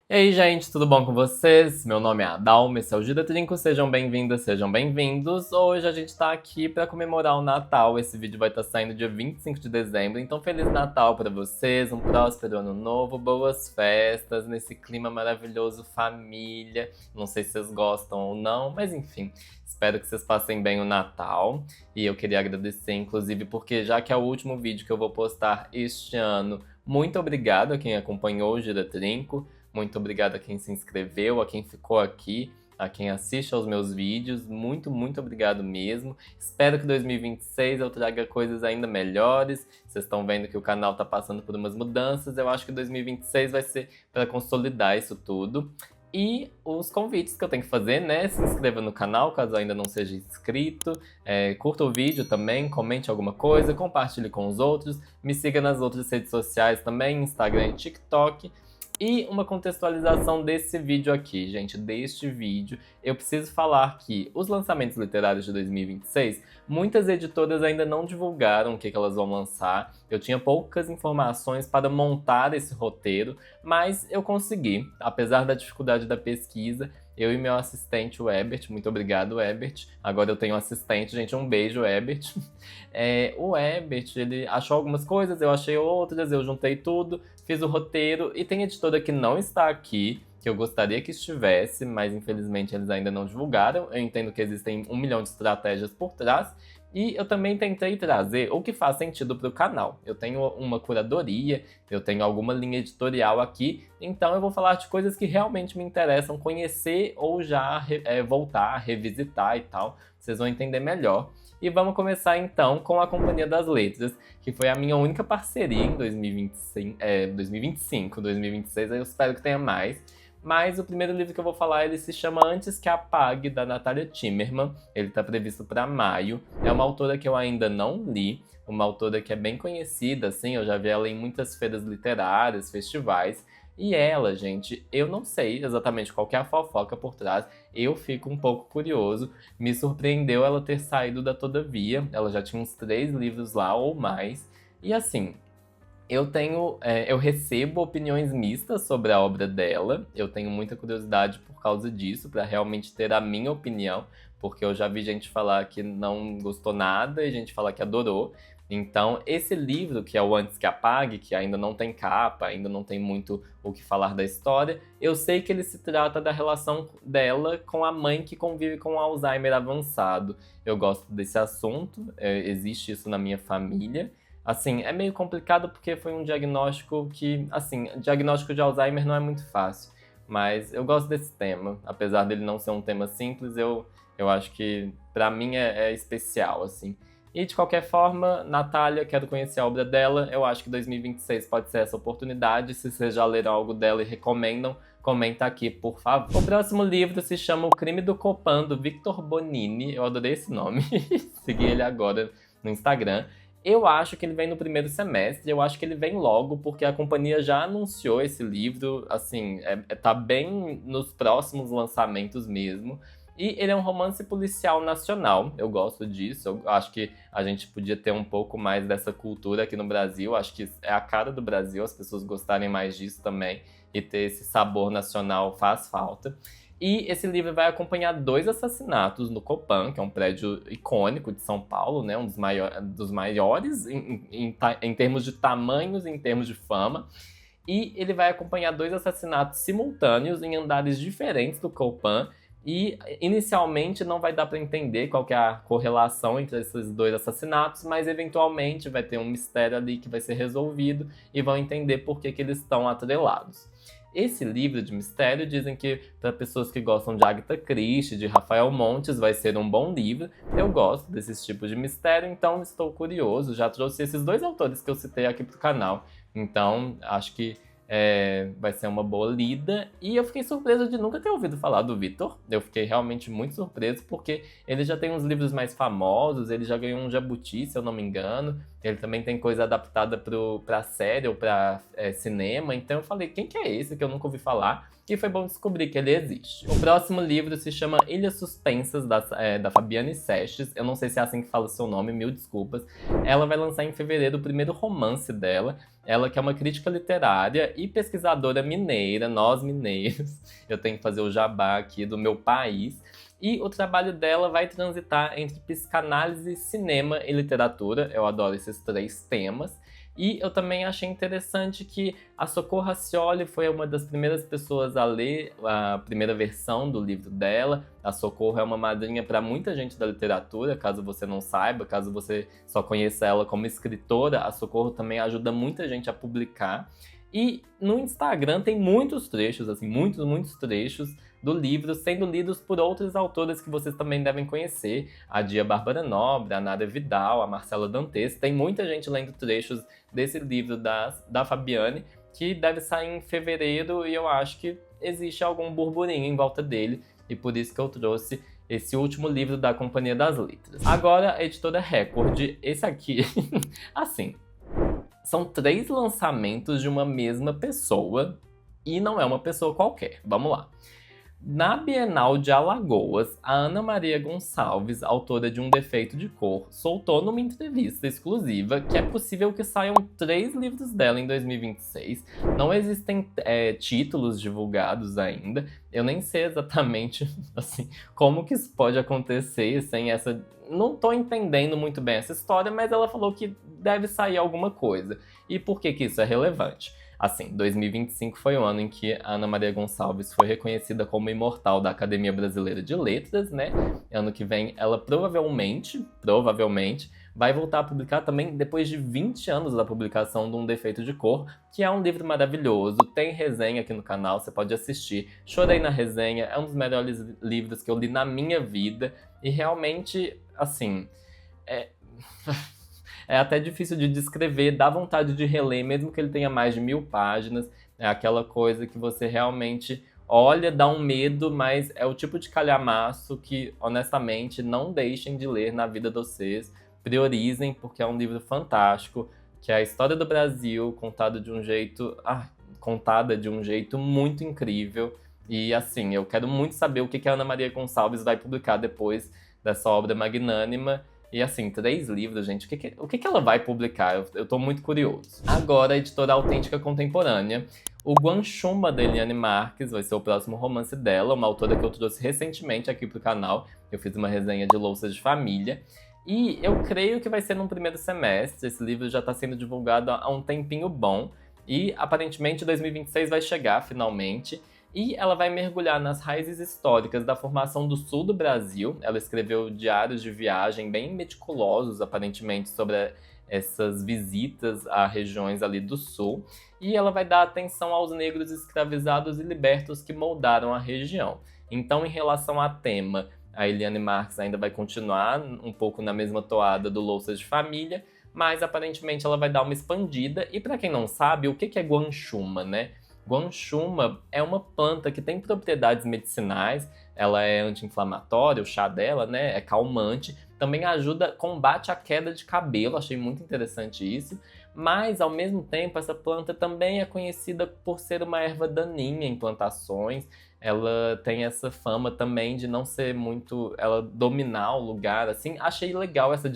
E aí, gente, tudo bom com vocês? Meu nome é Adalma, esse é o Gida Trinco, sejam bem-vindas, sejam bem-vindos. Hoje a gente tá aqui pra comemorar o Natal, esse vídeo vai estar saindo dia 25 de dezembro, então Feliz Natal pra vocês, um próspero ano novo, boas festas, nesse clima maravilhoso, família. Não sei se vocês gostam ou não, mas enfim, espero que vocês passem bem o Natal. E eu queria agradecer, inclusive, porque já que é o último vídeo que eu vou postar este ano, muito obrigado a quem acompanhou o Gida Trinco. Muito obrigado a quem se inscreveu, a quem ficou aqui, a quem assiste aos meus vídeos. Muito, muito obrigado mesmo. Espero que 2026 eu traga coisas ainda melhores. Vocês estão vendo que o canal tá passando por umas mudanças. Eu acho que 2026 vai ser para consolidar isso tudo. E os convites que eu tenho que fazer, né? Se inscreva no canal, caso ainda não seja inscrito. Curta o vídeo também, comente alguma coisa, compartilhe com os outros. Me siga nas outras redes sociais também, Instagram e TikTok. E uma contextualização desse vídeo aqui, gente, deste vídeo. Eu preciso falar que os lançamentos literários de 2026, muitas editoras ainda não divulgaram o que elas vão lançar. Eu tinha poucas informações para montar esse roteiro, mas eu consegui. Apesar da dificuldade da pesquisa, eu e meu assistente, o Ebert, muito obrigado, Ebert. Agora eu tenho um assistente, gente, um beijo, Ebert. O Ebert, ele achou algumas coisas, eu achei outras, eu juntei tudo, fiz o roteiro e tem editora que não está aqui, que eu gostaria que estivesse, mas infelizmente eles ainda não divulgaram. Eu entendo que existem 1 milhão de estratégias por trás. E eu também tentei trazer o que faz sentido para o canal. Eu tenho uma curadoria, eu tenho alguma linha editorial aqui, então eu vou falar de coisas que realmente me interessam conhecer ou já voltar, revisitar e tal. Vocês vão entender melhor. E vamos começar então com a Companhia das Letras, que foi a minha única parceria em 2025, 2026, eu espero que tenha mais. Mas o primeiro livro que eu vou falar, ele se chama Antes que Apague, da Natalia Timmerman. Ele está previsto para maio. É uma autora que eu ainda não li, uma autora que é bem conhecida, assim, eu já vi ela em muitas feiras literárias, festivais. E ela, gente, eu não sei exatamente qual que é a fofoca por trás, eu fico um pouco curioso. Me surpreendeu ela ter saído da Todavia, ela já tinha uns 3 livros lá ou mais. E assim, eu recebo opiniões mistas sobre a obra dela. Eu tenho muita curiosidade por causa disso, para realmente ter a minha opinião, porque eu já vi gente falar que não gostou nada e gente falar que adorou. Então, esse livro, que é o Antes que Apague, que ainda não tem capa, ainda não tem muito o que falar da história, eu sei que ele se trata da relação dela com a mãe que convive com Alzheimer avançado. Eu gosto desse assunto, existe isso na minha família. Assim, é meio complicado porque foi um diagnóstico que, assim, diagnóstico de Alzheimer não é muito fácil, mas eu gosto desse tema. Apesar dele não ser um tema simples, eu acho que pra mim é especial, assim. E de qualquer forma, Natália, quero conhecer a obra dela. Eu acho que 2026 pode ser essa oportunidade. Se vocês já leram algo dela e recomendam, comenta aqui, por favor. O próximo livro se chama O Crime do Copan, do Victor Bonini. Eu adorei esse nome. Segui ele agora no Instagram. Eu acho que ele vem no primeiro semestre, eu acho que ele vem logo, porque a companhia já anunciou esse livro, assim, tá bem nos próximos lançamentos mesmo. E ele é um romance policial nacional, eu gosto disso, eu acho que a gente podia ter um pouco mais dessa cultura aqui no Brasil, acho que é a cara do Brasil, as pessoas gostarem mais disso também, e ter esse sabor nacional faz falta. E esse livro vai acompanhar 2 assassinatos no Copan, que é um prédio icônico de São Paulo, né? Um dos maiores em termos de tamanhos, em termos de fama. E ele vai acompanhar 2 assassinatos simultâneos em andares diferentes do Copan. E inicialmente não vai dar para entender qual que é a correlação entre esses 2 assassinatos, mas eventualmente vai ter um mistério ali que vai ser resolvido e vão entender por que eles estão atrelados. Esse livro de mistério dizem que para pessoas que gostam de Agatha Christie, de Rafael Montes, vai ser um bom livro. Eu gosto desses tipos de mistério, então estou curioso. Já trouxe esses 2 autores que eu citei aqui pro canal, então acho que vai ser uma boa lida. E eu fiquei surpreso de nunca ter ouvido falar do Victor. Eu fiquei realmente muito surpreso, porque ele já tem uns livros mais famosos, ele já ganhou um Jabuti, se eu não me engano. Ele também tem coisa adaptada pra série ou pra cinema. Então eu falei, quem que é esse que eu nunca ouvi falar? E foi bom descobrir que ele existe. O próximo livro se chama Ilhas Suspensas, da Fabiane Sestes. Eu não sei se é assim que fala o seu nome, mil desculpas. Ela vai lançar em fevereiro o primeiro romance dela. Ela que é uma crítica literária e pesquisadora mineira, nós mineiros. Eu tenho que fazer o jabá aqui do meu país. E o trabalho dela vai transitar entre psicanálise, cinema e literatura. Eu adoro esses três temas. E eu também achei interessante que a Socorro Racioli foi uma das primeiras pessoas a ler a primeira versão do livro dela. A Socorro é uma madrinha para muita gente da literatura, caso você não saiba, caso você só conheça ela como escritora, a Socorro também ajuda muita gente a publicar. E no Instagram tem muitos trechos, assim, muitos trechos do livro sendo lidos por outras autoras que vocês também devem conhecer. A Dia Bárbara Nobre, a Nara Vidal, a Marcela Dantes. Tem muita gente lendo trechos desse livro da Fabiane, que deve sair em fevereiro e eu acho que existe algum burburinho em volta dele. E por isso que eu trouxe esse último livro da Companhia das Letras. Agora, a editora Record, esse aqui, assim, são 3 lançamentos de uma mesma pessoa e não é uma pessoa qualquer. Vamos lá. Na Bienal de Alagoas, a Ana Maria Gonçalves, autora de Um Defeito de Cor, soltou numa entrevista exclusiva que é possível que saiam 3 livros dela em 2026. Não existem títulos divulgados ainda. Eu nem sei exatamente assim, como que isso pode acontecer sem essa... Não tô entendendo muito bem essa história, mas ela falou que deve sair alguma coisa. E por que que isso é relevante? Assim, 2025 foi o ano em que a Ana Maria Gonçalves foi reconhecida como imortal da Academia Brasileira de Letras, né? Ano que vem ela provavelmente, vai voltar a publicar também depois de 20 anos da publicação de Um Defeito de Cor, que é um livro maravilhoso, tem resenha aqui no canal, você pode assistir. Chorei na resenha, é um dos melhores livros que eu li na minha vida e realmente, assim, é até difícil de descrever, dá vontade de reler, mesmo que ele tenha mais de 1000 páginas. É aquela coisa que você realmente olha, dá um medo, mas é o tipo de calhamaço que, honestamente, não deixem de ler na vida de vocês. Priorizem, porque é um livro fantástico, que é a história do Brasil contada de um jeito muito incrível. E assim, eu quero muito saber o que a Ana Maria Gonçalves vai publicar depois dessa obra magnânima. E assim, 3 livros, gente, o que ela vai publicar? Eu tô muito curioso. Agora, a editora Autêntica Contemporânea. O Guanchuma, da Eliane Marques, vai ser o próximo romance dela, uma autora que eu trouxe recentemente aqui pro canal. Eu fiz uma resenha de Louças de Família. E eu creio que vai ser no primeiro semestre. Esse livro já tá sendo divulgado há um tempinho bom. E, aparentemente, 2026 vai chegar, finalmente. E ela vai mergulhar nas raízes históricas da formação do sul do Brasil. Ela escreveu diários de viagem bem meticulosos, aparentemente, sobre essas visitas a regiões ali do sul. E ela vai dar atenção aos negros escravizados e libertos que moldaram a região. Então, em relação a tema, a Eliane Marques ainda vai continuar um pouco na mesma toada do Louças de Família, mas aparentemente ela vai dar uma expandida. E para quem não sabe, o que é guanchuma, né? Guanchuma é uma planta que tem propriedades medicinais, ela é anti-inflamatória, o chá dela, né, é calmante, também ajuda, combate a queda de cabelo, achei muito interessante isso, mas ao mesmo tempo essa planta também é conhecida por ser uma erva daninha em plantações, ela tem essa fama também de não ser muito, ela dominar o lugar, assim, achei legal essa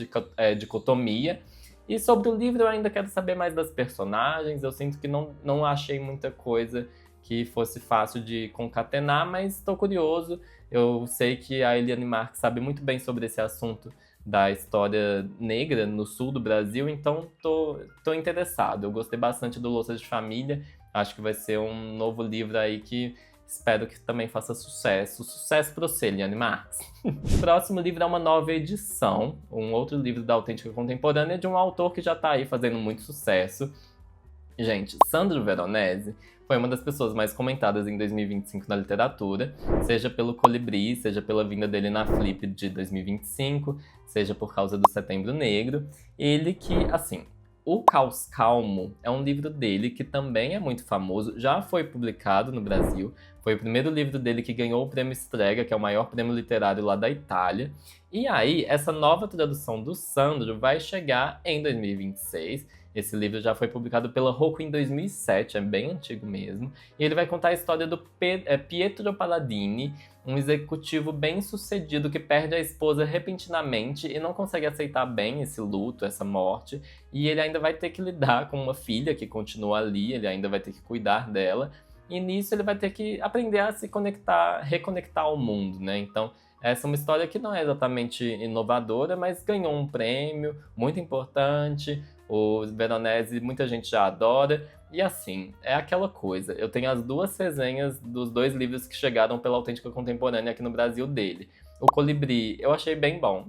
dicotomia. E sobre o livro eu ainda quero saber mais das personagens, eu sinto que não achei muita coisa que fosse fácil de concatenar, mas estou curioso. Eu sei que a Eliane Marques sabe muito bem sobre esse assunto da história negra no sul do Brasil, então tô interessado. Eu gostei bastante do Louças de Família, acho que vai ser um novo livro aí que espero que também faça sucesso. Sucesso para você, Eliane Marques. O próximo livro é uma nova edição, um outro livro da Autêntica Contemporânea de um autor que já tá aí fazendo muito sucesso. Gente, Sandro Veronese foi uma das pessoas mais comentadas em 2025 na literatura, seja pelo Colibri, seja pela vinda dele na Flip de 2025, seja por causa do Setembro Negro. Ele que, assim, O Caos Calmo é um livro dele que também é muito famoso, já foi publicado no Brasil. Foi o primeiro livro dele que ganhou o Prêmio Strega, que é o maior prêmio literário lá da Itália. E aí, essa nova tradução do Sandro vai chegar em 2026. Esse livro já foi publicado pela Rocco em 2007, é bem antigo mesmo. E ele vai contar a história do Pietro Palladini, um executivo bem-sucedido que perde a esposa repentinamente e não consegue aceitar bem esse luto, essa morte. E ele ainda vai ter que lidar com uma filha que continua ali, ele ainda vai ter que cuidar dela. E nisso ele vai ter que aprender a se conectar, reconectar ao mundo, né? Então, essa é uma história que não é exatamente inovadora, mas ganhou um prêmio muito importante. O Veronese muita gente já adora. E assim, é aquela coisa. Eu tenho as duas resenhas dos dois livros que chegaram pela Autêntica Contemporânea aqui no Brasil dele. O Colibri eu achei bem bom.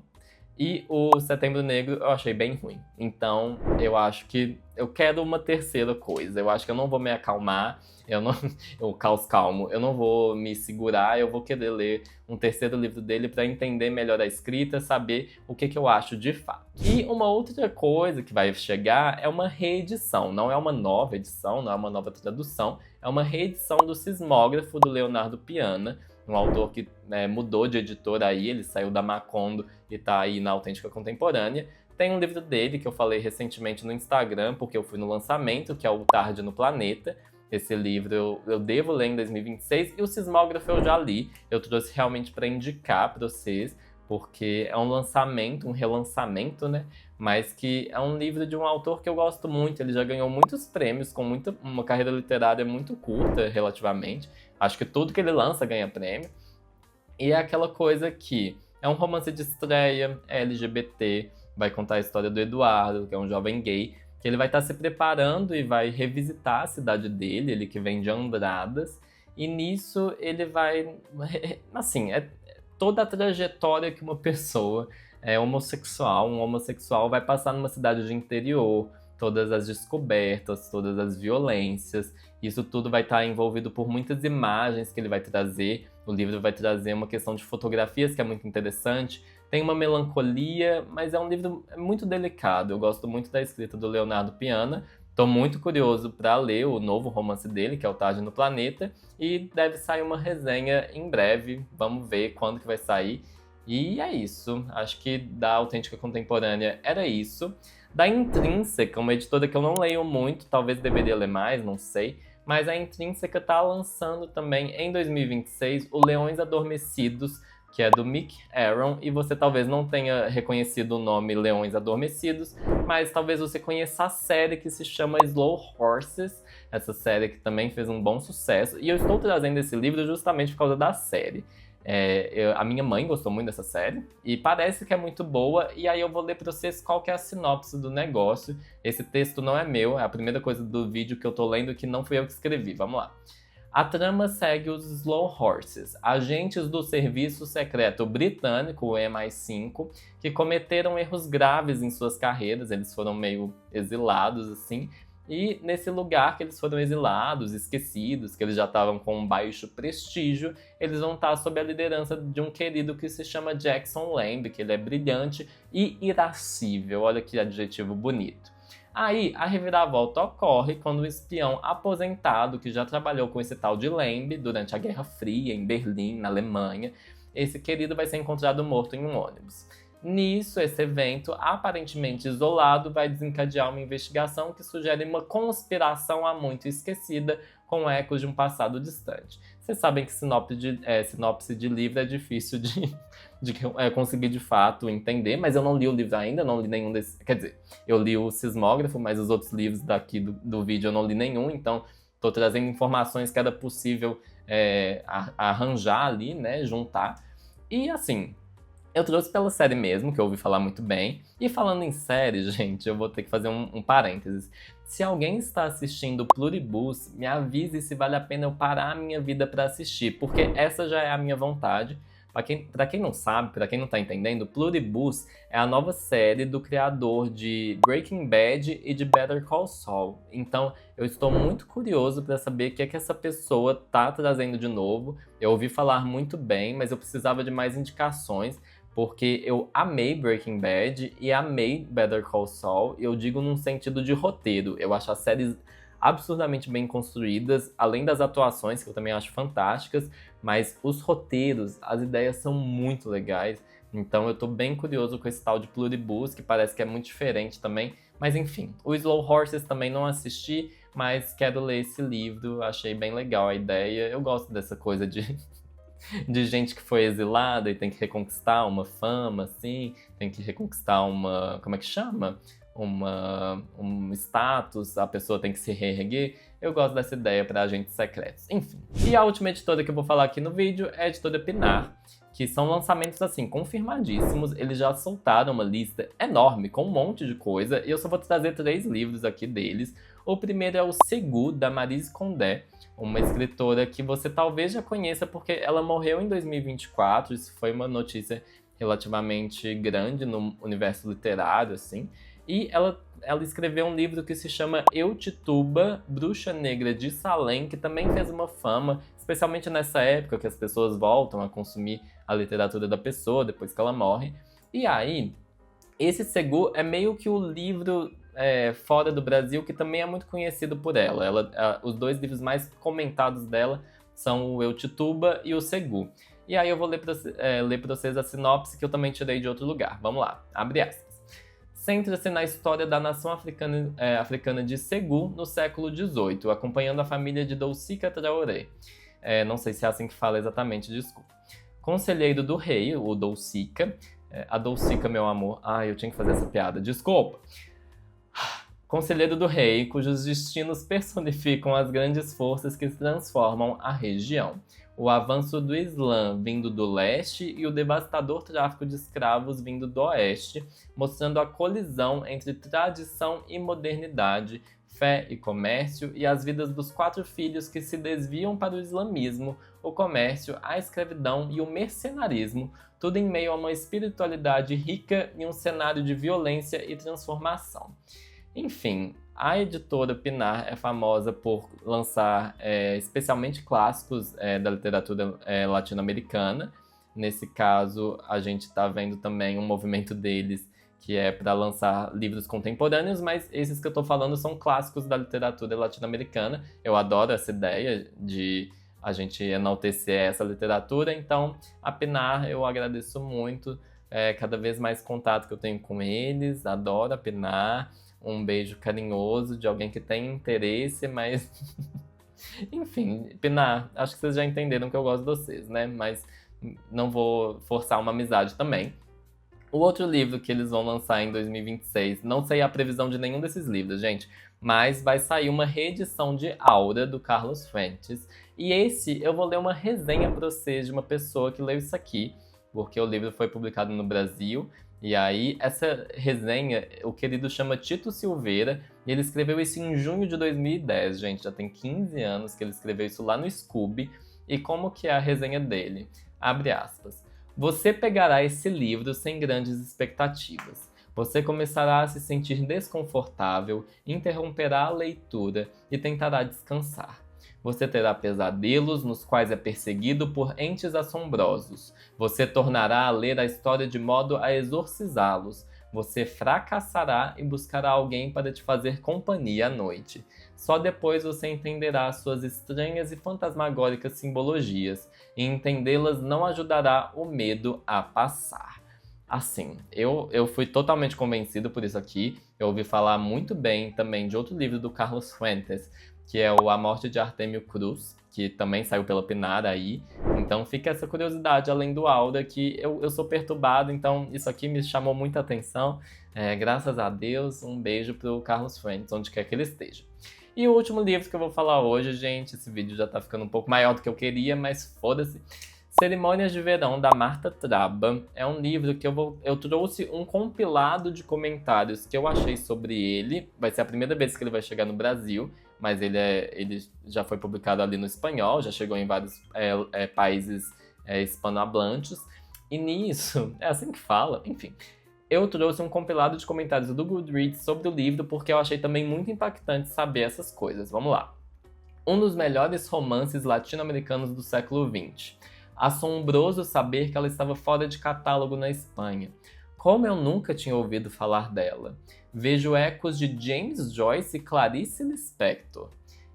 E o Setembro Negro eu achei bem ruim. Então, eu acho que eu quero uma terceira coisa. Eu acho que eu não vou me acalmar, o Caos Calmo, eu não vou me segurar, eu vou querer ler um terceiro livro dele para entender melhor a escrita, saber o que eu acho de fato. E uma outra coisa que vai chegar é uma reedição. Não é uma nova edição, não é uma nova tradução, é uma reedição do Sismógrafo do Leonardo Piana, um autor que mudou de editora aí, ele saiu da Macondo e tá aí na Autêntica Contemporânea. Tem um livro dele que eu falei recentemente no Instagram, porque eu fui no lançamento, que é o Tarde no Planeta. Esse livro eu devo ler em 2026 e o Sismógrafo eu já li. Eu trouxe realmente para indicar para vocês, porque é um lançamento, um relançamento, né? Mas que é um livro de um autor que eu gosto muito. Ele já ganhou muitos prêmios, com uma carreira literária muito curta, relativamente. Acho que tudo que ele lança ganha prêmio. E é aquela coisa que é um romance de estreia, é LGBT, vai contar a história do Eduardo, que é um jovem gay, que ele vai estar se preparando e vai revisitar a cidade dele, ele que vem de Andradas. E nisso ele vai... Assim, é toda a trajetória que uma pessoa um homossexual vai passar numa cidade de interior, todas as descobertas, todas as violências. Isso tudo vai estar envolvido por muitas imagens que ele vai trazer. O livro vai trazer uma questão de fotografias que é muito interessante. Tem uma melancolia, mas é um livro muito delicado. Eu gosto muito da escrita do Leonardo Piana. Estou muito curioso para ler o novo romance dele, que é o Tarde no Planeta. E deve sair uma resenha em breve. Vamos ver quando que vai sair. E é isso. Acho que da Autêntica Contemporânea era isso. Da Intrínseca, uma editora que eu não leio muito, talvez deveria ler mais, não sei. Mas a Intrínseca tá lançando também em 2026 o Leões Adormecidos, que é do Mick Aaron, e você talvez não tenha reconhecido o nome Leões Adormecidos, mas talvez você conheça a série que se chama Slow Horses, essa série que também fez um bom sucesso. E eu estou trazendo esse livro justamente por causa da série. A minha mãe gostou muito dessa série e parece que é muito boa, e aí eu vou ler para vocês qual que é a sinopse do negócio. Esse texto não é meu, é a primeira coisa do vídeo que eu tô lendo que não fui eu que escrevi. Vamos lá. A trama segue os Slow Horses, agentes do serviço secreto britânico, o MI5, que cometeram erros graves em suas carreiras. Eles foram meio exilados, assim. E nesse lugar que eles foram exilados, esquecidos, que eles já estavam com um baixo prestígio, eles vão estar sob a liderança de um querido que se chama Jackson Lamb, que ele é brilhante e irascível. Olha que adjetivo bonito. Aí, a reviravolta ocorre quando o espião aposentado, que já trabalhou com esse tal de Lamb durante a Guerra Fria, em Berlim, na Alemanha, esse querido vai ser encontrado morto em um ônibus. Nisso, esse evento, aparentemente isolado, vai desencadear uma investigação que sugere uma conspiração há muito esquecida, com ecos de um passado distante. Vocês sabem que sinopse de livro é difícil de conseguir de fato entender, mas eu não li o livro ainda, não li nenhum desses. Quer dizer, eu li o Sismógrafo, mas os outros livros daqui do vídeo eu não li nenhum, então estou trazendo informações que era possível arranjar ali, né, juntar. E assim, eu trouxe pela série mesmo, que eu ouvi falar muito bem. E falando em série, gente, eu vou ter que fazer um parênteses. Se alguém está assistindo Pluribus, me avise se vale a pena eu parar a minha vida para assistir, porque essa já é a minha vontade. Pra quem não sabe, pra quem não tá entendendo, Pluribus é a nova série do criador de Breaking Bad e de Better Call Saul. Então, eu estou muito curioso para saber o que é que essa pessoa tá trazendo de novo. Eu ouvi falar muito bem, mas eu precisava de mais indicações. porque eu amei Breaking Bad e amei Better Call Saul. Eu digo num sentido de roteiro. Eu acho as séries absurdamente bem construídas, além das atuações, que eu também acho fantásticas, mas os roteiros, as ideias são muito legais. Então eu tô bem curioso com esse tal de Pluribus, que parece que é muito diferente também. Mas enfim, o Slow Horses também não assisti, mas quero ler esse livro, achei bem legal a ideia. Eu gosto dessa coisa de gente que foi exilada e tem que reconquistar uma fama, assim, tem que reconquistar uma, como é que chama? Um status, a pessoa tem que se reerguer. Eu gosto dessa ideia para agentes secretos. Enfim. E a última editora que eu vou falar aqui no vídeo é a editora Pinar, que são lançamentos, assim, confirmadíssimos. Eles já soltaram uma lista enorme, com um monte de coisa, e eu só vou trazer 3 livros aqui deles. O primeiro é o Segu, da Maryse Condé, uma escritora que você talvez já conheça, porque ela morreu em 2024, isso foi uma notícia relativamente grande no universo literário, assim. E ela escreveu um livro que se chama Eutituba, Bruxa Negra de Salem, que também fez uma fama, especialmente nessa época que as pessoas voltam a consumir a literatura da pessoa depois que ela morre. E aí, esse Segu é meio que o livro fora do Brasil que também é muito conhecido por ela. Os 2 livros mais comentados dela são o Eutituba e o Segu. E aí eu vou ler para vocês a sinopse que eu também tirei de outro lugar. Vamos lá, abre aspas. Centra-se na história da nação africana de Segu no século XVIII, acompanhando a família de Dolcica Traoré. Não sei se é assim que fala exatamente, desculpa. Conselheiro do rei, o Dolcica. A Dolcica, meu amor. Ai, eu tinha que fazer essa piada, desculpa. Conselheiro do rei, cujos destinos personificam as grandes forças que transformam a região. O avanço do Islã vindo do leste e o devastador tráfico de escravos vindo do oeste, mostrando a colisão entre tradição e modernidade, fé e comércio, e as vidas dos 4 filhos que se desviam para o islamismo, o comércio, a escravidão e o mercenarismo, tudo em meio a uma espiritualidade rica e um cenário de violência e transformação. Enfim, a editora Pinar é famosa por lançar especialmente clássicos da literatura latino-americana. Nesse caso, a gente está vendo também um movimento deles que é para lançar livros contemporâneos, mas esses que eu estou falando são clássicos da literatura latino-americana. Eu adoro essa ideia de a gente enaltecer essa literatura, então a Pinar eu agradeço muito, cada vez mais contato que eu tenho com eles, adoro a Pinar. Um beijo carinhoso de alguém que tem interesse, mas... Enfim, Pinar, acho que vocês já entenderam que eu gosto de vocês, né? Mas não vou forçar uma amizade também. O outro livro que eles vão lançar em 2026, não sei a previsão de nenhum desses livros, gente, mas vai sair uma reedição de Aura, do Carlos Fuentes. E esse eu vou ler uma resenha para vocês de uma pessoa que leu isso aqui, porque o livro foi publicado no Brasil. E aí, essa resenha, o querido chama Tito Silveira, e ele escreveu isso em junho de 2010, gente. Já tem 15 anos que ele escreveu isso lá no Scooby. E como que é a resenha dele? Abre aspas. Você pegará esse livro sem grandes expectativas. Você começará a se sentir desconfortável, interromperá a leitura e tentará descansar. Você terá pesadelos nos quais é perseguido por entes assombrosos. Você tornará a ler a história de modo a exorcizá-los. Você fracassará e buscará alguém para te fazer companhia à noite. Só depois você entenderá suas estranhas e fantasmagóricas simbologias, e entendê-las não ajudará o medo a passar. Assim, eu fui totalmente convencido por isso aqui. Eu ouvi falar muito bem também de outro livro do Carlos Fuentes, que é o A Morte de Artemio Cruz, que também saiu pela Pinar aí. Então fica essa curiosidade, além do Aura, que eu sou perturbado, então isso aqui me chamou muita atenção. Graças a Deus, um beijo pro Carlos Fuentes, onde quer que ele esteja. E o último livro que eu vou falar hoje, gente, esse vídeo já tá ficando um pouco maior do que eu queria, mas foda-se. Cerimônias de Verão, da Marta Traba. É um livro que eu trouxe um compilado de comentários que eu achei sobre ele. Vai ser a primeira vez que ele vai chegar no Brasil, mas ele já foi publicado ali no espanhol, já chegou em vários países hispanohablantes. E nisso, é assim que fala, enfim. Eu trouxe um compilado de comentários do Goodreads sobre o livro, porque eu achei também muito impactante saber essas coisas. Vamos lá. Um dos melhores romances latino-americanos do século XX. Assombroso saber que ela estava fora de catálogo na Espanha. Como eu nunca tinha ouvido falar dela. Vejo ecos de James Joyce e Clarice Lispector.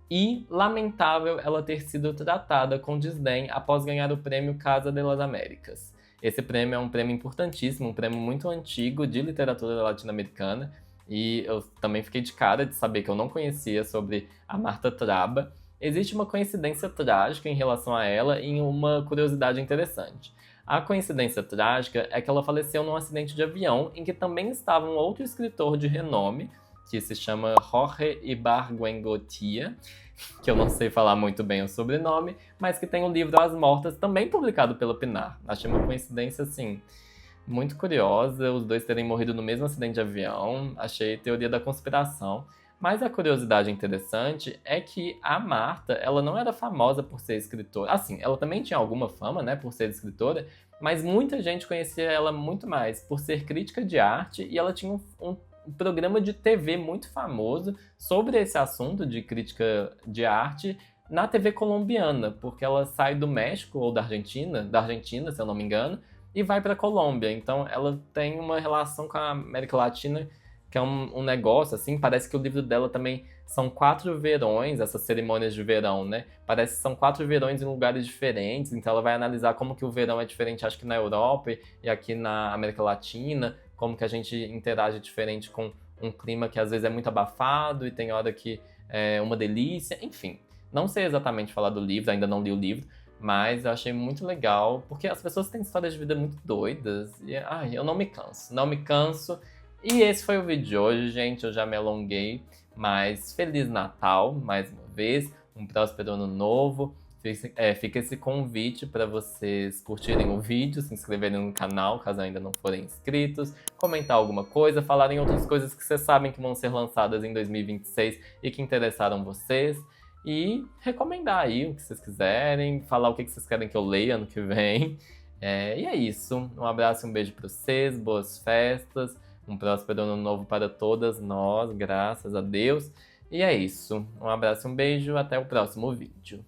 E lamentável ela ter sido tratada com desdém após ganhar o prêmio Casa de las Américas. Esse prêmio é um prêmio importantíssimo, um prêmio muito antigo de literatura latino-americana. E eu também fiquei de cara de saber que eu não conhecia sobre a Marta Traba. Existe uma coincidência trágica em relação a ela e uma curiosidade interessante. A coincidência trágica é que ela faleceu num acidente de avião em que também estava um outro escritor de renome, que se chama Jorge Ibargüengoitia, que eu não sei falar muito bem o sobrenome, mas que tem o livro As Mortas, também publicado pela Pinar. Achei uma coincidência, assim, muito curiosa, os dois terem morrido no mesmo acidente de avião. Achei teoria da conspiração. Mas a curiosidade interessante é que a Marta, ela não era famosa por ser escritora. Assim, ela também tinha alguma fama, né, por ser escritora, mas muita gente conhecia ela muito mais por ser crítica de arte, e ela tinha um programa de TV muito famoso sobre esse assunto de crítica de arte na TV colombiana, porque ela sai do México ou da Argentina, se eu não me engano, e vai para Colômbia. Então ela tem uma relação com a América Latina que é um negócio, assim, parece que o livro dela também são 4 verões, essas cerimônias de verão, né? Parece que são 4 verões em lugares diferentes, então ela vai analisar como que o verão é diferente, acho que na Europa e aqui na América Latina, como que a gente interage diferente com um clima que às vezes é muito abafado e tem hora que é uma delícia, enfim. Não sei exatamente falar do livro, ainda não li o livro, mas eu achei muito legal, porque as pessoas têm histórias de vida muito doidas e, eu não me canso. E esse foi o vídeo de hoje, gente. Eu já me alonguei, mas Feliz Natal, mais uma vez. Um próspero ano novo. Fica esse convite para vocês curtirem o vídeo, se inscreverem no canal, caso ainda não forem inscritos, comentar alguma coisa, falarem outras coisas que vocês sabem que vão ser lançadas em 2026 e que interessaram vocês. E recomendar aí o que vocês quiserem, falar o que vocês querem que eu leia ano que vem. E é isso. Um abraço e um beijo para vocês, boas festas. Um próspero ano novo para todas nós, graças a Deus. E é isso. Um abraço e um beijo. Até o próximo vídeo.